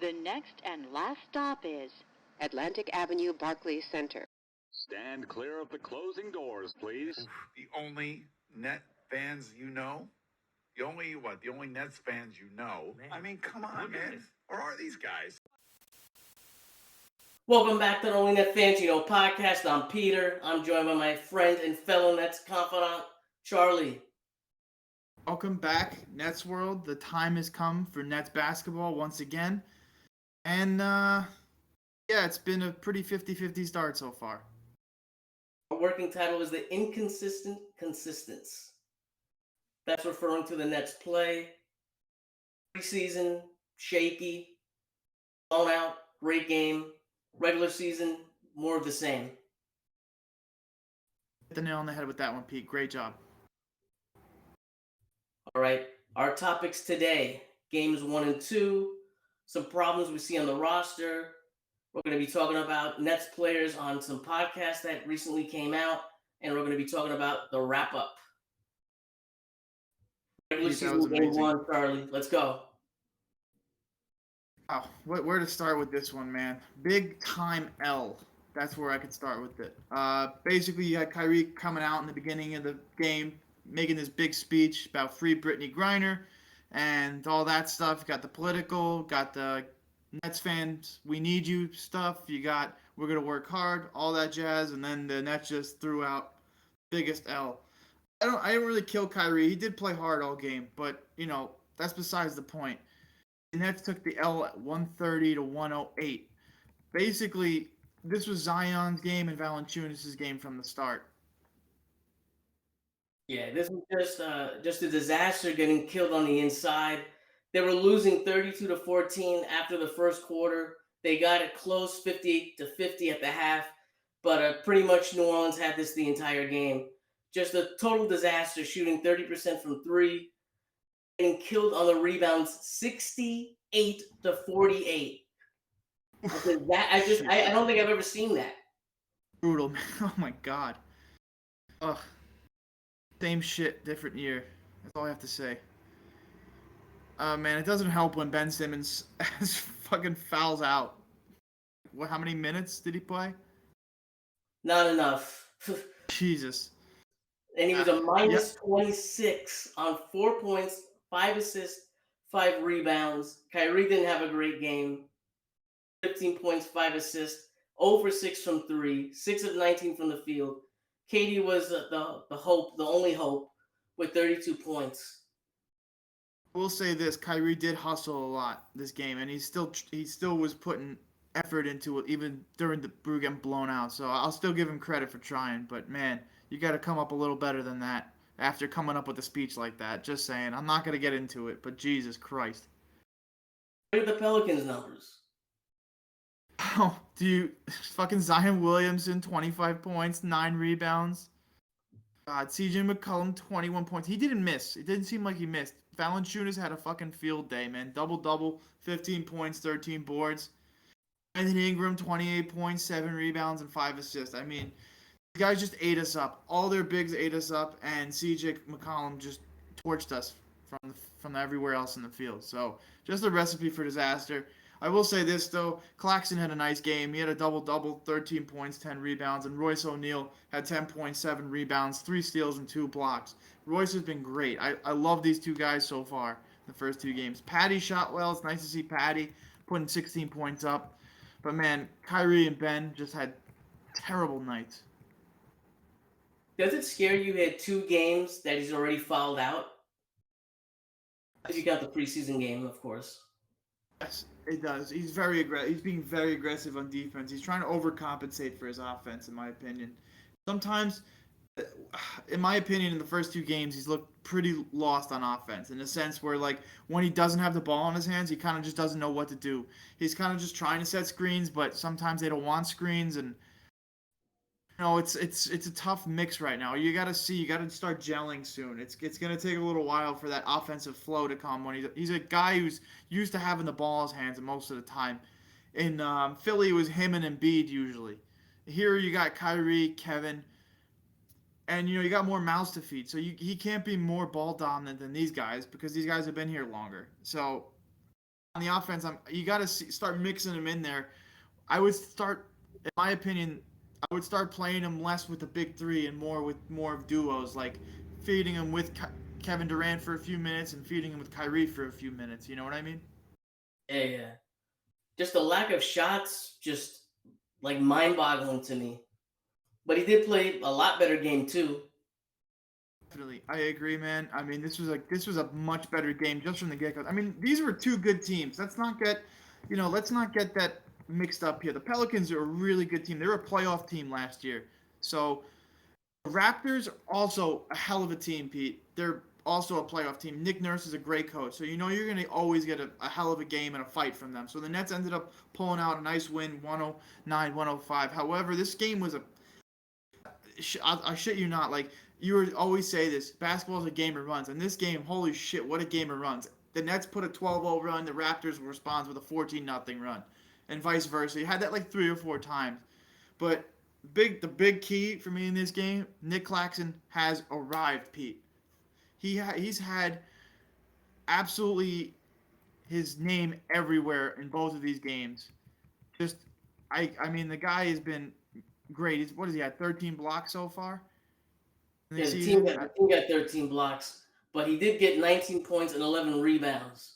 The next and last stop is Atlantic Avenue, Barclays Center. Stand clear of the closing doors, please. The only net fans you know? The only Nets fans you know? Man. I mean, come on, man. Or are these guys? Welcome back to the OnlyNetsFansYouKnow podcast. I'm Peter. I'm joined by my friend and fellow Nets confidant, Charlie. Welcome back, Nets World. The time has come for Nets basketball once again. And, it's been a pretty 50-50 start so far. Our working title is The Inconsistent Consistence. That's referring to the Nets' play. Preseason, shaky, blown out, great game. Regular season, more of the same. Hit the nail on the head with that one, Pete. Great job. All right. Our topics today, games 1 and 2, some problems we see on the roster. We're going to be talking about Nets players on some podcasts that recently came out, and we're going to be talking about the wrap-up. Regular season game 1, Charlie. Let's go. Oh, where to start with this one, man? Big time L. That's where I could start with it. Basically, you had Kyrie coming out in the beginning of the game, making this big speech about free Brittany Griner and all that stuff. You got the political, got the Nets fans, we need you stuff. You got, we're going to work hard, all that jazz. And then the Nets just threw out biggest L. I didn't really kill Kyrie. He did play hard all game, but, that's besides the point. The Nets took the L at 130 to 108. Basically, this was Zion's game and Valanciunas' game from the start. Yeah, this was just a disaster getting killed on the inside. They were losing 32-14 after the first quarter. They got it close, 58-50 at the half, but pretty much New Orleans had this the entire game. Just a total disaster, shooting 30% from three, getting killed on the rebounds, 68-48. I don't think I've ever seen that. Brutal, man. Oh my God. Ugh. Same shit, different year. That's all I have to say. Man, it doesn't help when Ben Simmons fucking fouls out. How many minutes did he play? Not enough. Jesus. And he was a minus 26 on 4 points, 5 assists, 5 rebounds. Kyrie didn't have a great game. 15 points, 5 assists, 0 for 6 from 3, 6 of 19 from the field. Katie was the hope, the only hope, with 32 points. I will say this: Kyrie did hustle a lot this game, and he still was putting effort into it, even during the Brew getting blown out. So I'll still give him credit for trying. But man, you got to come up a little better than that after coming up with a speech like that. Just saying. I'm not gonna get into it, but Jesus Christ. Look at the Pelicans numbers. Oh, fucking Zion Williamson, 25 points, 9 rebounds. God, CJ McCollum, 21 points. He didn't miss. It didn't seem like he missed. Valanciunas had a fucking field day, man. Double-double, 15 points, 13 boards. Anthony Ingram, 28 points, 7 rebounds, and 5 assists. I mean, these guys just ate us up. All their bigs ate us up, and CJ McCollum just torched us from everywhere else in the field. So, just a recipe for disaster. I will say this, though. Claxton had a nice game. He had a double-double, 13 points, 10 rebounds. And Royce O'Neale had 10.7 rebounds, 3 steals, and 2 blocks. Royce has been great. I love these two guys so far in the first 2 games. Patty shot well. It's nice to see Patty putting 16 points up. But, man, Kyrie and Ben just had terrible nights. Does it scare you he had 2 games that he's already fouled out? If you got the preseason game, of course. Yes, it does. He's very aggressive. He's being very aggressive on defense. He's trying to overcompensate for his offense, in my opinion. Sometimes, in my opinion, in the first 2 games, he's looked pretty lost on offense in a sense where, like, when he doesn't have the ball in his hands, he kind of just doesn't know what to do. He's kind of just trying to set screens, but sometimes they don't want screens, and it's a tough mix right now. You got to start gelling soon. It's going to take a little while for that offensive flow to come. When he's a guy who's used to having the ball in his hands most of the time. In Philly, it was him and Embiid usually. Here you got Kyrie, Kevin, and you got more mouths to feed. So he can't be more ball dominant than these guys because these guys have been here longer. So on the offense, you got to start mixing them in there. I would start, in my opinion, I would start playing him less with the big three and more with more of duos, like feeding him with Kevin Durant for a few minutes and feeding him with Kyrie for a few minutes. You know what I mean? Yeah. Just the lack of shots, just like mind-boggling to me. But he did play a lot better game too. Definitely, I agree, man. I mean, this was a much better game just from the get-go. I mean, these were two good teams. Let's not get that mixed up here. The Pelicans are a really good team. They were a playoff team last year. So the Raptors are also a hell of a team, Pete. They're also a playoff team. Nick Nurse is a great coach. So you're going to always get a hell of a game and a fight from them. So the Nets ended up pulling out a nice win, 109-105. However, this game was I shit you not, like you would always say this, basketball is a game of runs. And this game, holy shit, what a game of runs. The Nets put a 12-0 run, the Raptors responds with a 14-0 run. And vice versa. You had that like 3 or 4 times. But the big key for me in this game, Nick Claxton has arrived, Pete. He's had absolutely his name everywhere in both of these games. Just I mean the guy has been great. What has he had? 13 blocks so far? Yeah, the team got 13 blocks, but he did get 19 points and 11 rebounds.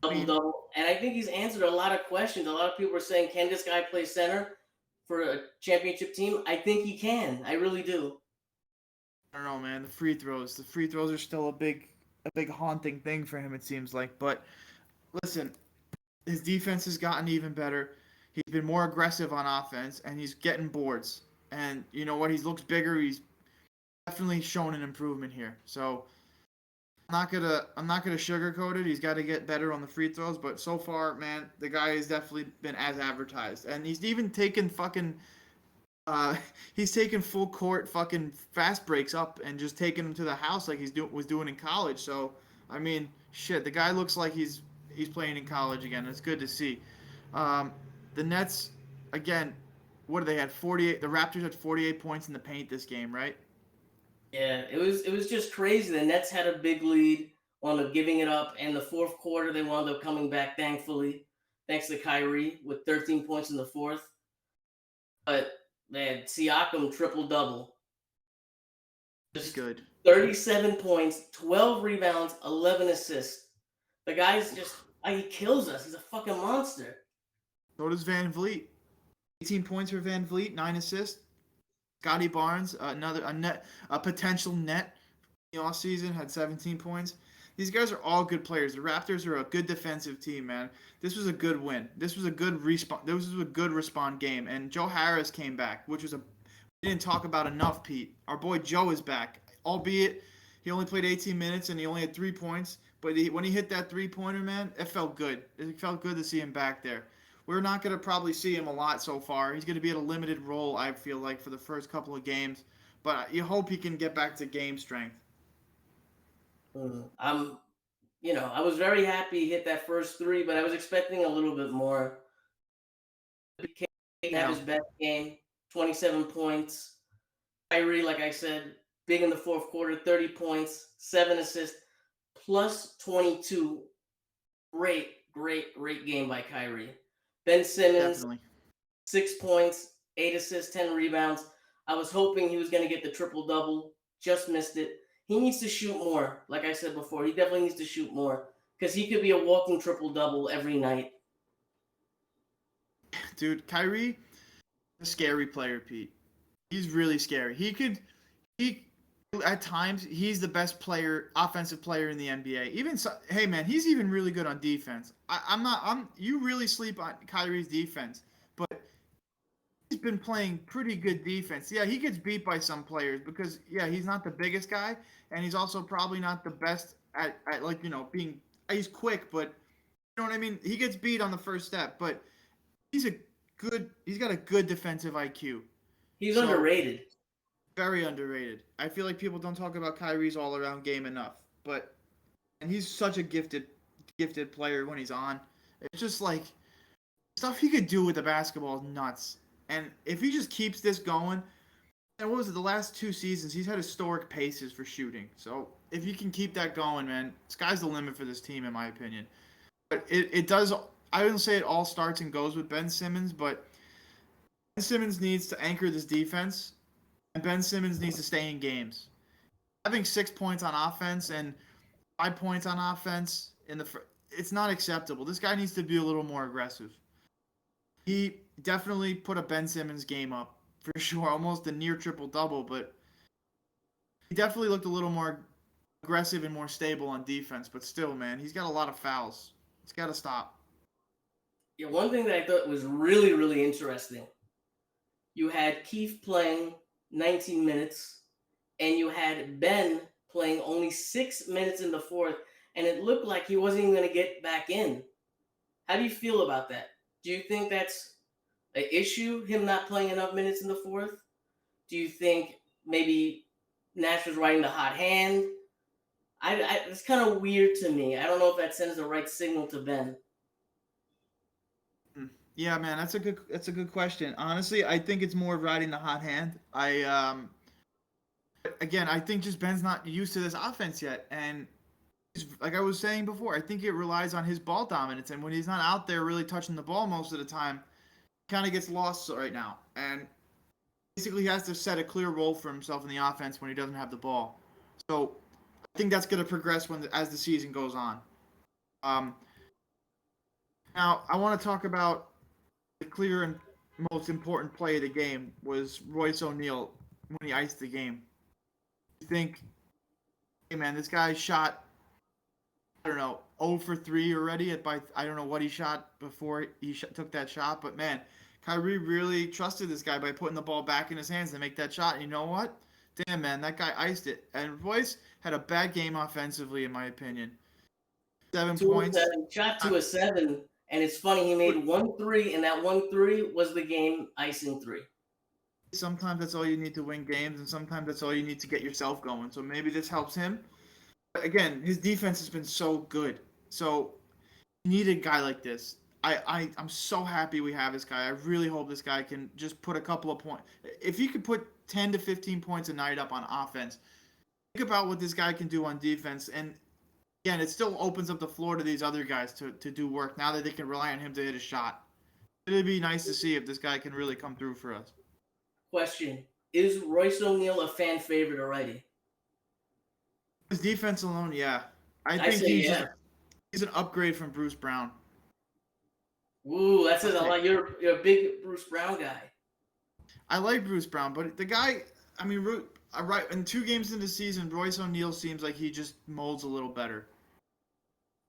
Double. And I think he's answered a lot of questions. A lot of people were saying, can this guy play center for a championship team? I think he can. I really do. I don't know, man. The free throws are still a big haunting thing for him, it seems like. But listen, his defense has gotten even better. He's been more aggressive on offense, and he's getting boards. And you know what? He looks bigger. He's definitely shown an improvement here. So I'm not gonna sugarcoat it. He's got to get better on the free throws. But so far, man, the guy has definitely been as advertised, and he's even taken he's taken full court fucking fast breaks up and just taking them to the house like was doing in college. So I mean, shit, the guy looks like he's playing in college again. It's good to see. The Nets, again, what did they had 48? The Raptors had 48 points in the paint this game, right? Yeah, it was just crazy. The Nets had a big lead, wound up giving it up, and the fourth quarter they wound up coming back, thankfully, thanks to Kyrie with 13 points in the fourth. But man, Siakam triple-double. Just good. 37 points, 12 rebounds, 11 assists. The guy's just, he kills us. He's a fucking monster. So does Van Vliet. 18 points for Van Vliet, 9 assists. Scotty Barnes, a potential net in the offseason, had 17 points. These guys are all good players. The Raptors are a good defensive team, man. This was a good win. This was a good respawn game. And Joe Harris came back, which was we didn't talk about enough, Pete. Our boy Joe is back, albeit he only played 18 minutes and he only had 3 points. But when he hit that three-pointer, man, it felt good. It felt good to see him back there. We're not going to probably see him a lot so far. He's going to be at a limited role, I feel like, for the first couple of games. But you hope he can get back to game strength. I was very happy he hit that first 3, but I was expecting a little bit more. He didn't have his best game, 27 points. Kyrie, like I said, big in the fourth quarter, 30 points, 7 assists, plus 22. Great game by Kyrie. Ben Simmons, Definitely. 6 points, 8 assists, 10 rebounds. I was hoping he was going to get the triple-double. Just missed it. He needs to shoot more, like I said before. He definitely needs to shoot more because he could be a walking triple-double every night. Dude, Kyrie, a scary player, Pete. He's really scary. At times, he's the best offensive player in the NBA. Hey man, he's even really good on defense. You really sleep on Kyrie's defense, but he's been playing pretty good defense. Yeah, he gets beat by some players because he's not the biggest guy, and he's also probably not the best at he's quick, but you know what I mean? He gets beat on the first step, but he's got a good defensive IQ. He's underrated. Very underrated. I feel like people don't talk about Kyrie's all-around game enough, and he's such a gifted player when he's on. It's just like stuff he could do with the basketball is nuts. And if he just keeps this going, and what was it, the last 2 seasons, he's had historic paces for shooting. So if you can keep that going, man, sky's the limit for this team, in my opinion. But it does. I wouldn't say it all starts and goes with Ben Simmons, but Ben Simmons needs to anchor this defense, and Ben Simmons needs to stay in games. Having 6 points on offense and 5 points on offense it's not acceptable. This guy needs to be a little more aggressive. He definitely put a Ben Simmons game up for sure, almost a near triple-double, but he definitely looked a little more aggressive and more stable on defense. But still, man, he's got a lot of fouls. It's got to stop. Yeah, one thing that I thought was really, really interesting, you had Keith playing 19 minutes, and you had Ben playing only 6 minutes in the fourth, and it looked like he wasn't even going to get back in. How do you feel about that? Do you think that's an issue, him not playing enough minutes in the fourth? Do you think maybe Nash was riding the hot hand? It's kind of weird to me. I don't know if that sends the right signal to Ben. Yeah, man, that's a good question. Honestly, I think it's more riding the hot hand. Again, I think just Ben's not used to this offense yet, and like I was saying before, I think it relies on his ball dominance, and when he's not out there really touching the ball most of the time, he kind of gets lost right now. And basically, he has to set a clear role for himself in the offense when he doesn't have the ball. So I think that's going to progress as the season goes on. Now, I want to talk about the clear and most important play of the game was Royce O'Neale when he iced the game. You think, hey man, this guy shot, I don't know, 0 for 3 already. I don't know what he shot before he took that shot, but man, Kyrie really trusted this guy by putting the ball back in his hands to make that shot. And you know what? Damn, man, that guy iced it. And Royce had a bad game offensively, in my opinion. 7 points. Shot 2 of 7. And it's funny, he made 1 3, and that 1 3 was the game icing 3. Sometimes that's all you need to win games, and sometimes that's all you need to get yourself going. So maybe this helps him. But again, his defense has been so good. So you need a guy like this. I'm so happy we have this guy. I really hope this guy can just put a couple of points. If he could put 10 to 15 points a night up on offense, think about what this guy can do on defense. And again, it still opens up the floor to these other guys to do work now that they can rely on him to hit a shot. It'd be nice to see if this guy can really come through for us. Question. Is Royce O'Neale a fan favorite already? His defense alone, yeah. I think he's an upgrade from Bruce Brown. Ooh, that says a lot. You're a big Bruce Brown guy. I like Bruce Brown, but the guy, I mean, right in 2 games into the season, Royce O'Neale seems like he just molds a little better.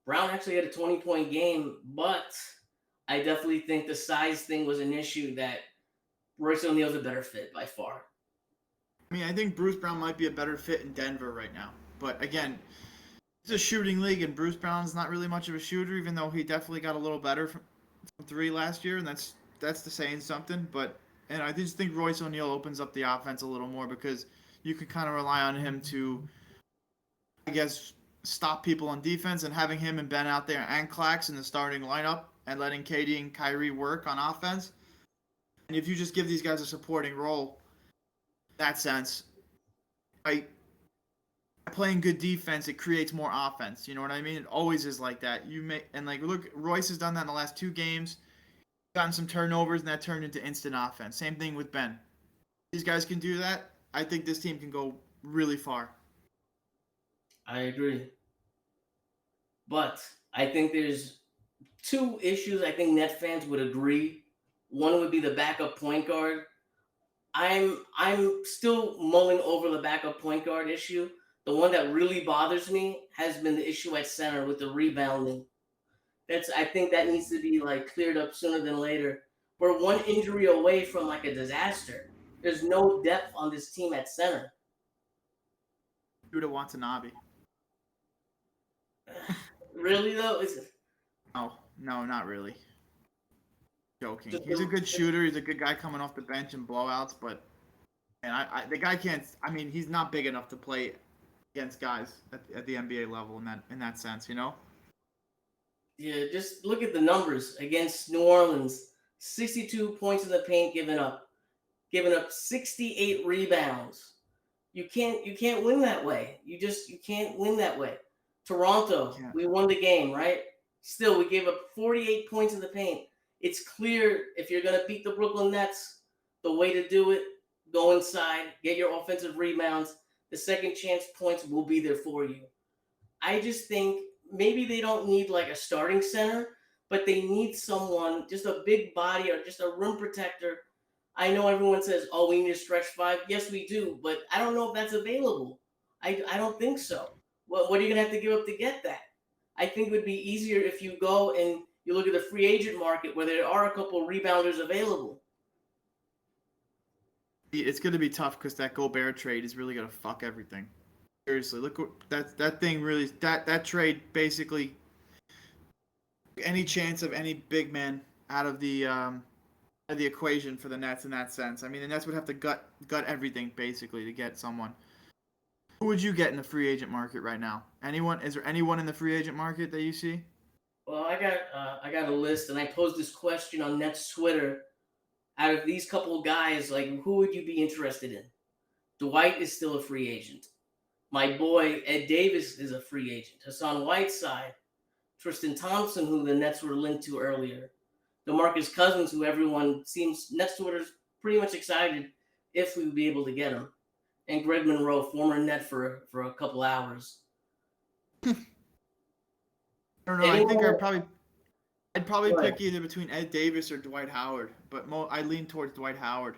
Brown actually had a 20-point game, but I definitely think the size thing was an issue that Royce O'Neale's a better fit by far. I mean, I think Bruce Brown might be a better fit in Denver right now. But again, it's a shooting league, and Bruce Brown's not really much of a shooter, even though he definitely got a little better from 3 last year, and that's the saying something. And I just think Royce O'Neale opens up the offense a little more because you can kind of rely on him to, I guess, stop people on defense, and having him and Ben out there and Claxton in the starting lineup and letting KD and Kyrie work on offense. And if you just give these guys a supporting role, in that sense, by playing good defense, it creates more offense. You know what I mean? It always is like that. Look, Royce has done that in the last 2 games. Gotten some turnovers, and that turned into instant offense. Same thing with Ben. These guys can do that. I think this team can go really far. I agree. But I think there's 2 issues I think Net fans would agree. One would be the backup point guard. I'm still mulling over the backup point guard issue. The one that really bothers me has been the issue at center with the rebounding. I think that needs to be cleared up sooner than later. We're 1 injury away from a disaster. There's no depth on this team at center. Yuta Watanabe. Really though? No, not really. Joking. He's a good shooter. He's a good guy coming off the bench and blowouts, but the guy can't. I mean, he's not big enough to play against guys at the NBA level in that sense, you know. Yeah, just look at the numbers against New Orleans. 62 points in the paint given up 68 rebounds. You can't win that way. You can't win that way. Toronto, we won the game, right? Still, we gave up 48 points in the paint. It's clear if you're going to beat the Brooklyn Nets, the way to do it, go inside, get your offensive rebounds. The second chance points will be there for you. I just think maybe they don't need like a starting center, but they need someone, just a big body or just a rim protector. I know everyone says, oh, we need a stretch five. Yes, we do, but I don't know if that's available. I don't think so. What are you going to have to give up to get that? I think it would be easier if you go and you look at the free agent market where there are a couple of rebounders available. It's going to be tough because that Gobert trade is really going to fuck everything. Seriously, look what that thing really that trade basically any chance of any big man out of the equation for the Nets in that sense. I mean, the Nets would have to gut everything basically to get someone. Who would you get in the free agent market right now? Anyone? Is there anyone in the free agent market that you see? Well, I got a list, and I posed this question on Nets Twitter. Out of these couple of guys, like, who would you be interested in? Dwight is still a free agent. My boy Ed Davis is a free agent. Hassan Whiteside, Tristan Thompson, who the Nets were linked to earlier, DeMarcus Cousins, who everyone seems Nets Twitter's pretty much excited if we would be able to get him, and Greg Monroe, former Net for a couple hours. I don't know. I think I'd probably pick either between Ed Davis or Dwight Howard, but I lean towards Dwight Howard.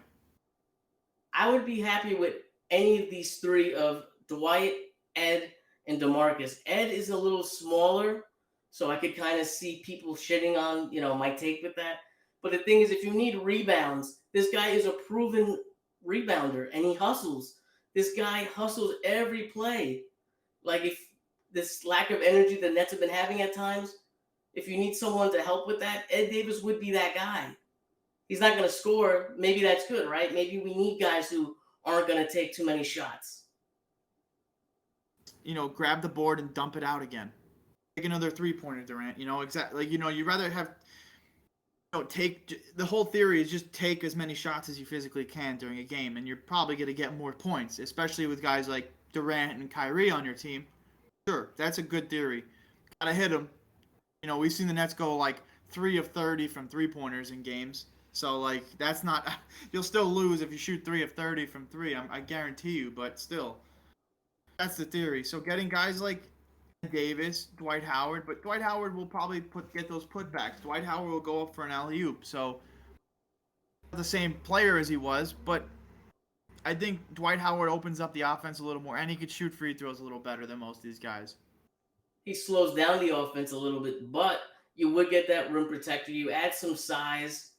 I would be happy with any of these three of Dwight, Ed, and DeMarcus. Ed is a little smaller, so I could kind of see people shitting on, my take with that. But the thing is, if you need rebounds, this guy is a proven rebounder, and he hustles. This guy hustles every play. Like, if this lack of energy the Nets have been having at times, if you need someone to help with that, Ed Davis would be that guy. He's not going to score. Maybe that's good, right? Maybe we need guys who aren't going to take too many shots. Grab the board and dump it out again. Take another three-pointer, Durant. Exactly. Like, you'd rather have take the whole theory is just take as many shots as you physically can during a game, and you're probably going to get more points, especially with guys like Durant and Kyrie on your team. Sure, that's a good theory. Gotta hit them. We've seen the Nets go like 3 of 30 from three-pointers in games. So, like, that's not – you'll still lose if you shoot 3 of 30 from three, I guarantee you, but still. That's the theory. So, getting guys like Davis, Dwight Howard, but Dwight Howard will probably get those putbacks. Dwight Howard will go up for an alley-oop. So, not the same player as he was, but I think Dwight Howard opens up the offense a little more, and he could shoot free throws a little better than most of these guys. He slows down the offense a little bit, but you would get that rim protector. You add some size,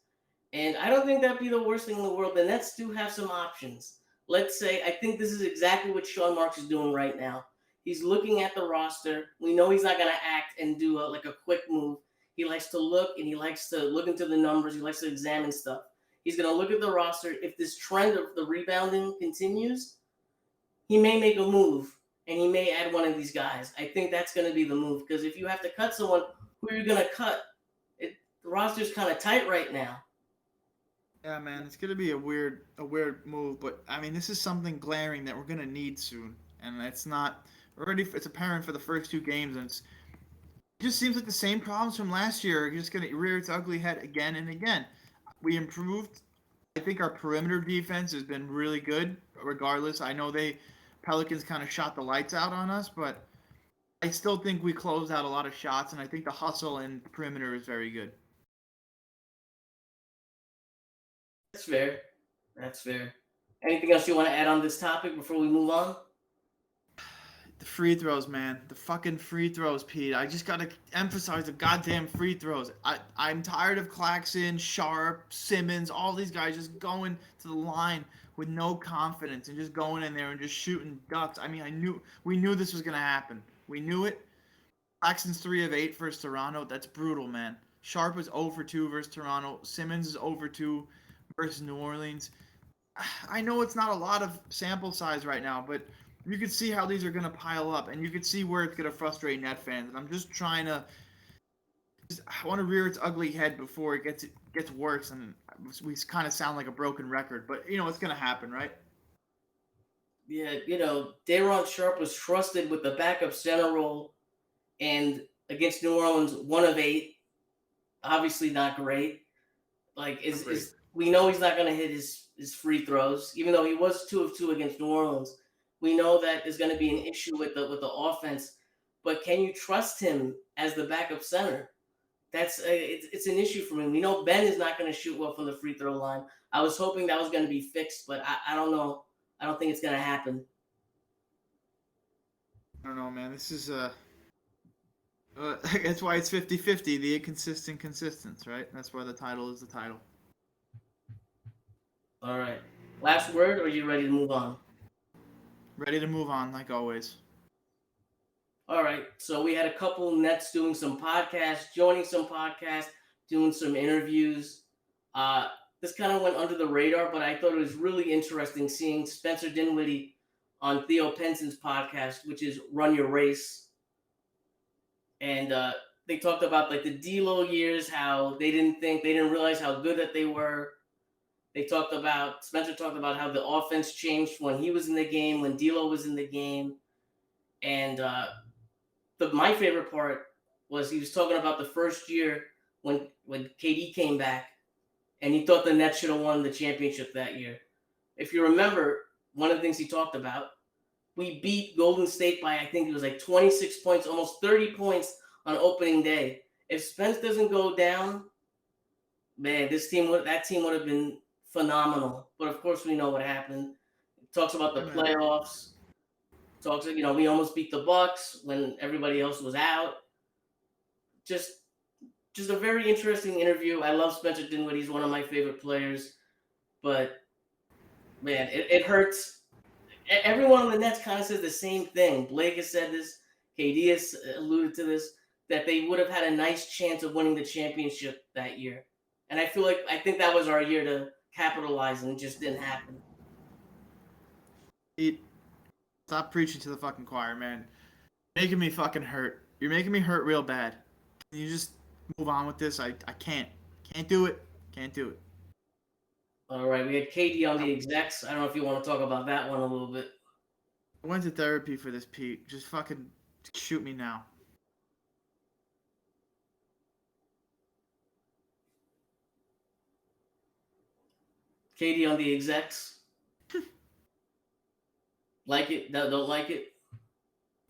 and I don't think that'd be the worst thing in the world. The Nets do have some options. Let's say, I think this is exactly what Sean Marks is doing right now. He's looking at the roster. We know he's not going to act and do a quick move. He likes to look, and he likes to look into the numbers. He likes to examine stuff. He's going to look at the roster. If this trend of the rebounding continues, he may make a move. And he may add one of these guys. I think that's going to be the move. Because if you have to cut someone, who are you going to cut? The roster's kind of tight right now. Yeah, man. It's going to be a weird move. But, I mean, this is something glaring that we're going to need soon. And it's not – it's apparent for the first two games. And it just seems like the same problems from last year are just going to rear its ugly head again and again. We improved. I think our perimeter defense has been really good regardless. I know Pelicans kind of shot the lights out on us, but I still think we closed out a lot of shots, and I think the hustle and perimeter is very good. That's fair. Anything else you want to add on this topic before we move on? The free throws, man. The fucking free throws, Pete. I just got to emphasize the goddamn free throws. I'm tired of Claxton, Sharp, Simmons, all these guys just going to the line with no confidence and just going in there and just shooting ducks. I mean, we knew this was going to happen. We knew it. Claxton's 3 of 8 versus Toronto. That's brutal, man. Sharp was 0 for 2 versus Toronto. Simmons is 0 for 2 versus New Orleans. I know it's not a lot of sample size right now, but you can see how these are going to pile up, and you can see where it's going to frustrate Net fans. And I'm just trying to I want to rear its ugly head before it gets worse, and we kind of sound like a broken record. But it's going to happen, right? Yeah, Daron Sharp was trusted with the backup center role, and against New Orleans, 1 of 8. Obviously not great. Like, we know he's not going to hit his free throws, even though he was 2 of 2 against New Orleans. We know that there's going to be an issue with the offense, but can you trust him as the backup center? It's an issue for me. We know Ben is not going to shoot well from the free throw line. I was hoping that was going to be fixed, but I don't know. I don't think it's going to happen. I don't know, man. This is that's why it's 50-50, the inconsistent consistence, right? That's why the title is the title. All right. Last word, or are you ready to move on? Ready to move on, like always. All right. So we had a couple Nets doing some podcasts, joining some podcasts, doing some interviews. This kind of went under the radar, but I thought it was really interesting seeing Spencer Dinwiddie on Theo Penson's podcast, which is Run Your Race. And they talked about like the D'Lo years, how they didn't realize how good that they were. Spencer talked about how the offense changed when he was in the game, when D'Lo was in the game. And my favorite part was he was talking about the first year when KD came back, and he thought the Nets should have won the championship that year. If you remember, one of the things he talked about, we beat Golden State by, I think it was like 26 points, almost 30 points on opening day. If Spence doesn't go down, man, that team would have been phenomenal. But of course, we know what happened. It talks about the playoffs. We almost beat the Bucks when everybody else was out. Just a very interesting interview. I love Spencer Dinwiddie. He's one of my favorite players. But, man, it hurts. Everyone on the Nets kind of says the same thing. Blake has said this. KD has alluded to this, that they would have had a nice chance of winning the championship that year. And I think that was our year to capitalize, and it just didn't happen. Stop preaching to the fucking choir, man. Making me fucking hurt. You're making me hurt real bad. Can you just move on with this? I can't. Can't do it. Can't do it. All right, we had KD on the execs. I don't know if you want to talk about that one a little bit. I went to therapy for this, Pete. Just fucking shoot me now. KD on the execs. Like it? Don't like it?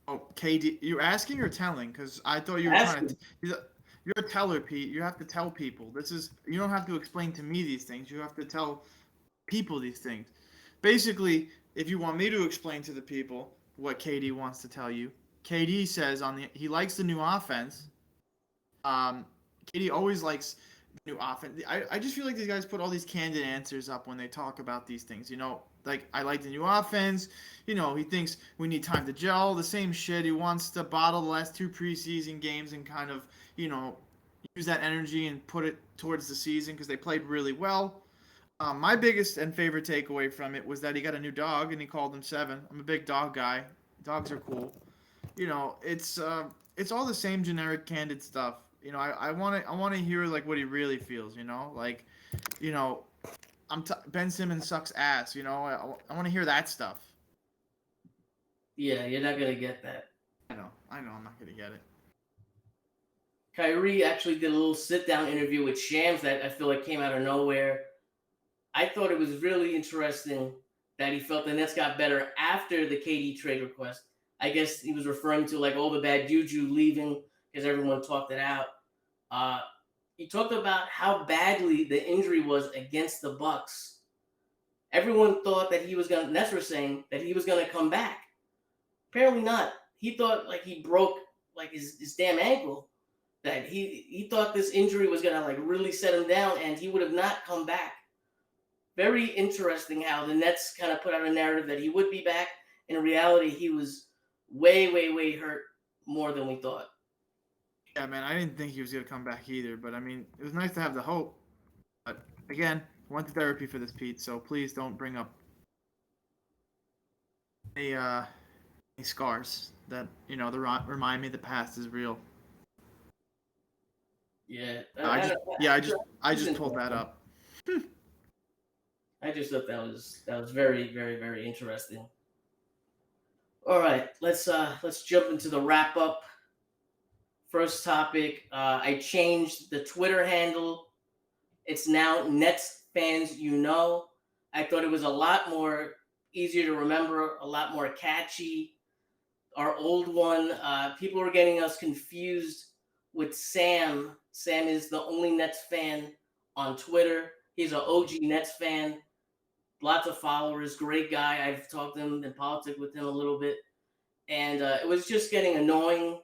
Oh, KD, you're asking or telling? Because I thought you were trying to. You're a teller, Pete. You have to tell people. You don't have to explain to me these things. You have to tell people these things. Basically, if you want me to explain to the people what KD wants to tell you, KD says he likes the new offense. KD always likes the new offense. I just feel like these guys put all these candid answers up when they talk about these things. Like, I like the new offense. He thinks we need time to gel. The same shit. He wants to bottle the last 2 preseason games and kind of, use that energy and put it towards the season because they played really well. My biggest and favorite takeaway from it was that he got a new dog and he called him Seven. I'm a big dog guy. Dogs are cool. It's all the same generic candid stuff. I want to hear like what he really feels. Ben Simmons sucks ass. I want to hear that stuff. Yeah, you're not gonna get that. I know. I'm not gonna get it. Kyrie actually did a little sit-down interview with Shams that I feel like came out of nowhere. I thought it was really interesting that he felt the Nets got better after the KD trade request. I guess he was referring to like all the bad juju leaving because everyone talked it out. He talked about how badly the injury was against the Bucks. Everyone thought that Nets were saying that he was gonna come back. Apparently not. He thought like he broke like his damn ankle. That he thought this injury was gonna like really set him down, and he would have not come back. Very interesting how the Nets kind of put out a narrative that he would be back. In reality, he was way, way, way hurt more than we thought. Yeah, man, I didn't think he was gonna come back either. But I mean, it was nice to have the hope. But again, I went to therapy for this, Pete. So please don't bring up any scars that remind me the past is real. Yeah. I just pulled that up. I just thought that was very, very, very interesting. All right, let's jump into the wrap up. First topic, I changed the Twitter handle. It's now NetsFansYouKnow. I thought it was a lot more easier to remember, a lot more catchy. Our old one, people were getting us confused with Sam. Sam is the only Nets fan on Twitter. He's an OG Nets fan. Lots of followers, great guy. I've talked to him in politics with him a little bit. And it was just getting annoying.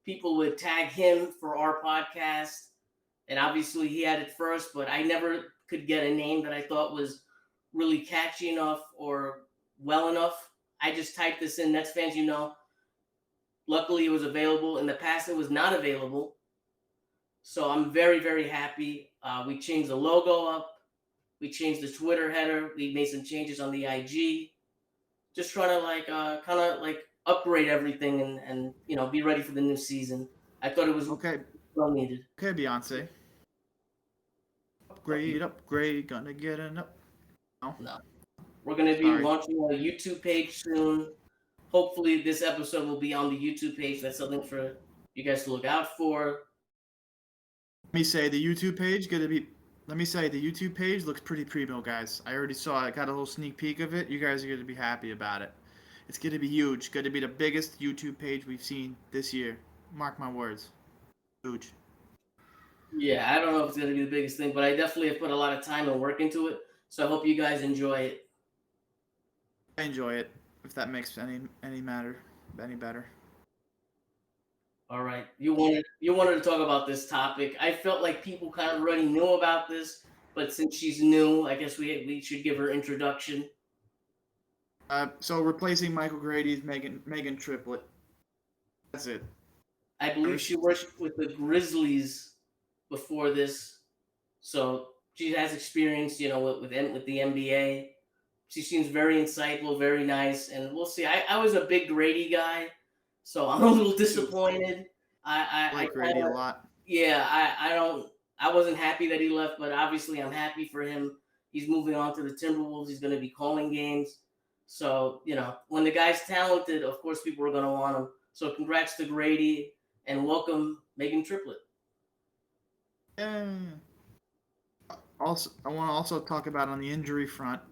People would tag him for our podcast. And obviously he had it first, but I never could get a name that I thought was really catchy enough or well enough. I just typed this in, Nets Fans You Know. Luckily, it was available. In the past, it was not available. So I'm very, very happy. We changed the logo up. We changed the Twitter header. We made some changes on the IG. Just trying to kind of upgrade everything and be ready for the new season. I thought it was well needed. Okay, Beyonce. Upgrade, gonna get an up. No. We're gonna be launching a YouTube page soon. Hopefully this episode will be on the YouTube page. That's something for you guys to look out for. Let me say the YouTube page looks pretty primo, guys. I already saw it. I got a little sneak peek of it. You guys are going to be happy about it. It's going to be huge. Going to be the biggest YouTube page we've seen this year. Mark my words. Huge. Yeah, I don't know if it's going to be the biggest thing, but I definitely have put a lot of time and work into it. So I hope you guys enjoy it. I enjoy it. If that makes any better. All right. You wanted to talk about this topic. I felt like people kind of already knew about this, but since she's new, I guess we should give her introduction. So replacing Michael Grady's Megan Triplett. That's it. I believe she worked with the Grizzlies before this, so she has experience, with the NBA. She seems very insightful, very nice, and we'll see. I was a big Grady guy, so I'm a little disappointed. I like Grady a lot. Yeah, I wasn't happy that he left, but obviously I'm happy for him. He's moving on to the Timberwolves. He's going to be calling games. So, when the guy's talented, of course people are going to want him. So congrats to Grady, and welcome Megan Triplett. Also, I want to talk about on the injury front.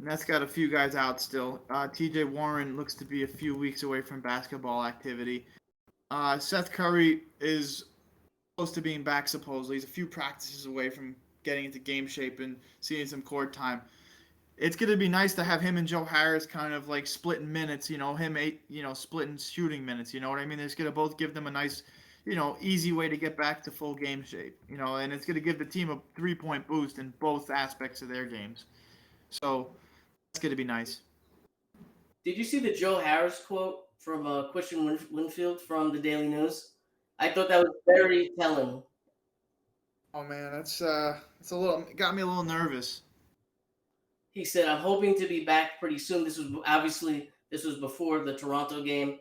Nets got a few guys out still. TJ Warren looks to be a few weeks away from basketball activity. Seth Curry is close to being back, supposedly. He's a few practices away from getting into game shape and seeing some court time. It's going to be nice to have him and Joe Harris kind of splitting minutes, splitting shooting minutes, you know what I mean? It's going to both give them a nice, easy way to get back to full game shape, and it's going to give the team a 3-point boost in both aspects of their games. So that's going to be nice. Did you see the Joe Harris quote from Christian Winfield from the Daily News? I thought that was very telling. Oh man, it's got me a little nervous. He said, "I'm hoping to be back pretty soon." This was before the Toronto game,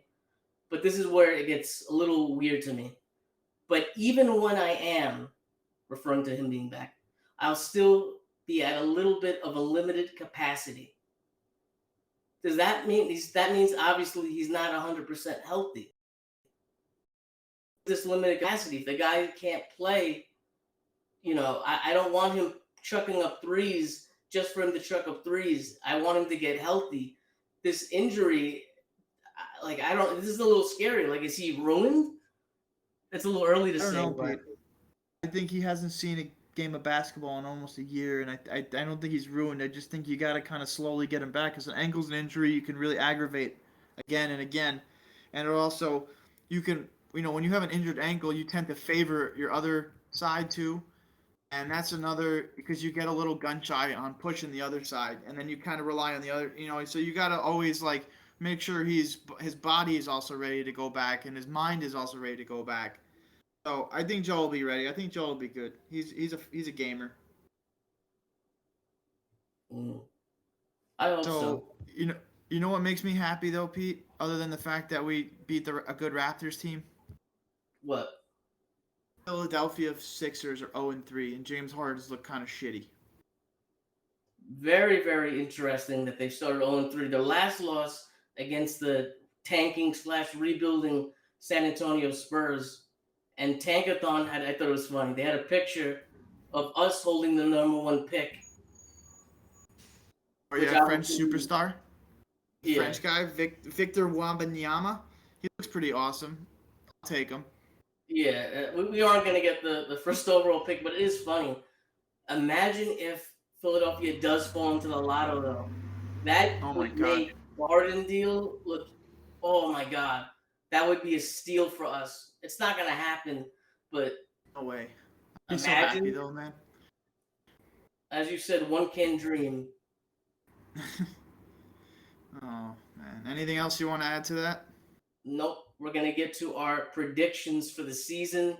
but this is where it gets a little weird to me. But even when I am, referring to him being back, I'll still be at a little bit of a limited capacity. Does that mean that means obviously he's not 100% healthy? This limited capacity, if the guy can't play, I don't want him chucking up threes just for him to chuck up threes. I want him to get healthy. This injury, this is a little scary. Is he ruined? It's a little early to say. But I think he hasn't seen a game of basketball in almost a year, and I don't think he's ruined. I just think you got to kind of slowly get him back, because an ankle's an injury you can really aggravate again and again. And it also, you can, when you have an injured ankle, you tend to favor your other side too. And that's another, because you get a little gun shy on pushing the other side, and then you kind of rely on the other, so you got to always make sure his body is also ready to go back, and his mind is also ready to go back. So I think Joe will be ready. I think Joe will be good. He's a gamer. I hope so. You know what makes me happy though, Pete? Other than the fact that we beat a good Raptors team. What? Philadelphia Sixers are 0-3, and James Harden's look kind of shitty. Very, very interesting that they started 0-3. Their last loss against the tanking/rebuilding San Antonio Spurs, and Tankathon I thought it was funny. They had a picture of us holding the number 1 pick. Or yeah, French superstar. Yeah. French guy, Victor Wembanyama. He looks pretty awesome. I'll take him. Yeah, we aren't going to get the first overall pick, but it is funny. Imagine if Philadelphia does fall into the lotto, though. That would make the Harden deal look, oh my God. That would be a steal for us. It's not going to happen, but no way. I'm so happy, though, man. As you said, one can dream. Oh, man. Anything else you want to add to that? Nope. We're going to get to our predictions for the season.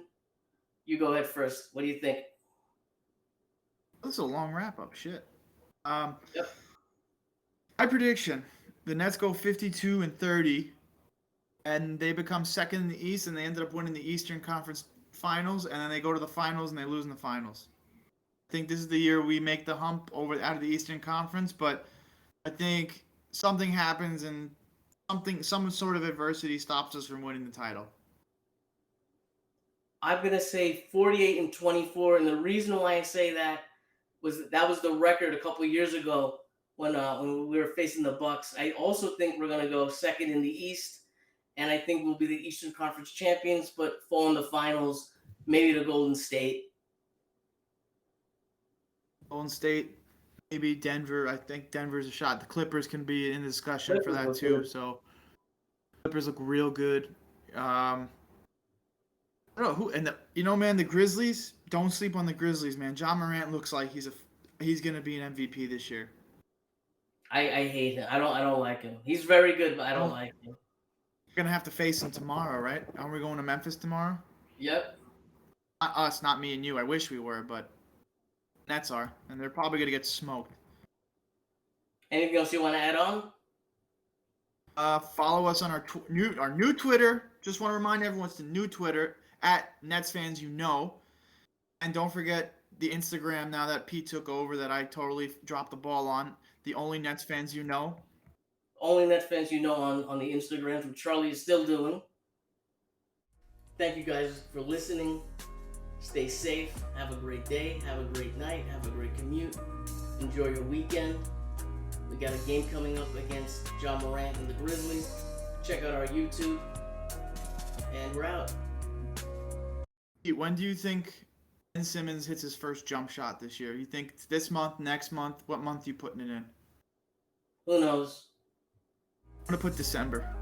You go ahead first. What do you think? This is a long wrap-up. Shit. Yep. My prediction. The Nets go 52-30, and they become second in the East, and they ended up winning the Eastern Conference Finals, and then they go to the Finals, and they lose in the Finals. I think this is the year we make the hump out of the Eastern Conference, but I think something happens and some sort of adversity stops us from winning the title. I'm going to say 48-24, and the reason why I say that was the record a couple of years ago when we were facing the Bucks. I also think we're going to go second in the East, and I think we'll be the Eastern Conference champions, but fall in the finals, maybe to Golden State. Golden State, maybe Denver. I think Denver's a shot. The Clippers can be in the discussion for that too. So Clippers look real good. I don't know who, and man, the Grizzlies. Don't sleep on the Grizzlies, man. Ja Morant looks like he's gonna be an MVP this year. I hate him. I don't like him. He's very good, but I don't like him. You're gonna have to face him tomorrow, right? Aren't we going to Memphis tomorrow? Yep. Not us, not me and you. I wish we were, but Nets are, and they're probably gonna get smoked. Anything else you want to add on? Follow us on our new Twitter. Just want to remind everyone it's the new Twitter @NetsFansYouKnow. And don't forget the Instagram now that Pete took over that I totally dropped the ball on. The Only Nets Fans You Know. Only Nets Fans You Know on the Instagram, which Charlie is still doing. Thank you guys for listening. Stay safe. Have a great day. Have a great night. Have a great commute. Enjoy your weekend. We got a game coming up against Ja Morant and the Grizzlies. Check out our YouTube. And we're out. When do you think Ben Simmons hits his first jump shot this year? You think it's this month, next month? What month are you putting it in? Who knows? I'm going to put December.